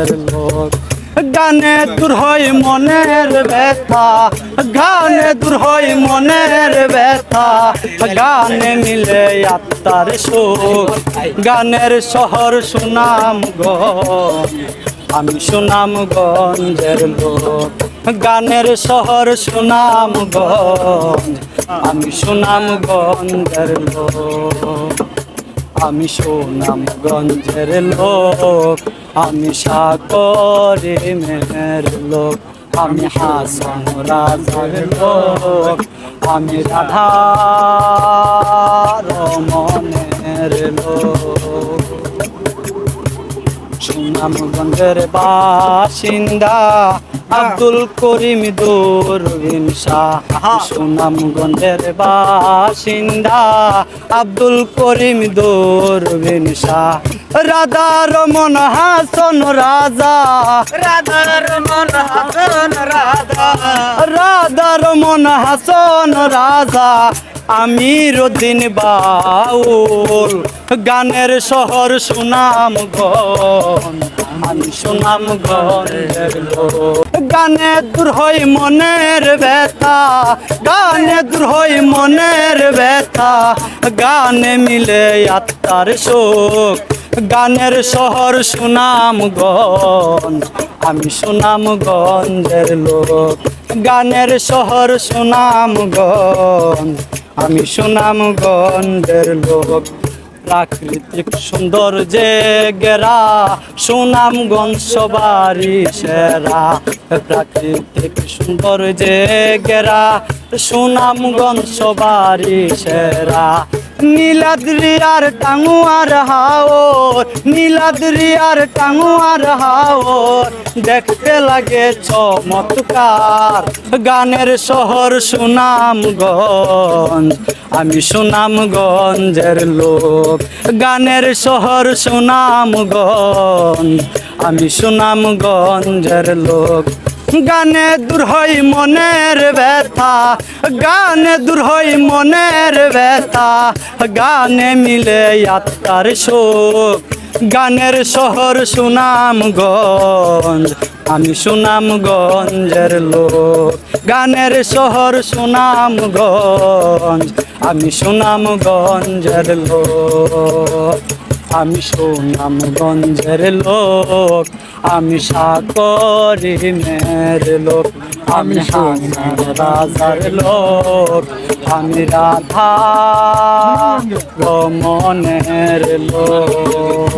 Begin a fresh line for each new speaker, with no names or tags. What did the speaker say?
গঞ্জের লোক। গানে দূর হয় মনের ব্যথা, গানে দূর হয় মনের ব্যথা, গানে মিলে আত্মার সুখ। গানের শহর সুনামগঞ্জ, আমি সুনামগঞ্জের লোক। গানের শহর সুনামগঞ্জ, আমি সুনামগঞ্জের লোক। আমি সুনামগঞ্জের লোক, আমি সাকরিমের লোক। আমি হাসন রাজার লোক, আমি রাধা রমণের লোক। সুনামগঞ্জের বাসিন্দা আব্দুল করিম দূরবীন শাহ। সুনামগঞ্জের বাসিন্দা আব্দুল করিম দূরবীন শাহ। রাধা রমন হাসন রাজা,
রাধা রমন হাসন রাজা,
রাধা রমন হাসন রাজা। আমিরউদ্দিন বাউল, গানের শহর সুনামগঞ্জ, আমি সুনামগঞ্জের লোক। গানে দূর হয় মনের ব্যথা, গানে দূর হয় মনের ব্যথা, গানে মিলে আত্মার সুখ। গানের শহর সুনামগঞ্জ, আমি সুনামগঞ্জের লোক। গানের শহর সুনামগঞ্জ, আমি সুনামগঞ্জের লোক। প্রাকৃতিক সৌন্দর্যে গেরা সুনামগঞ্জ সবারই সেরা। প্রাকৃতিক সৌন্দর্যে গেরা সুনামগঞ্জ সবারই সেরা। নীলাদ্রি আর টাঙ্গুয়ার হাওর, নীলাদ্রি আর টাঙ্গুয়ার হাওর, দেখতে লাগে চমৎকার। গানের শহর সুনামগঞ্জ, আমি সুনামগঞ্জের লোক। গানের শহর সুনামগঞ্জ, আমি সুনামগঞ্জের লোক। গানে দূর হয় মনের ব্যথা, গানে দূর হয় মনের ব্যথা, গানে মিলে আত্মার সুখ। গানের শহর সুনামগঞ্জ, আমি সুনামগঞ্জের লোক। গানের শহর সুনামগঞ্জ, আমি সুনামগঞ্জের লোক। আমি সুনামগঞ্জের লোক, আমি সাকরিমের লোক। আমি হাসন রাজার লোক, আমি রাধা রমণের লোক।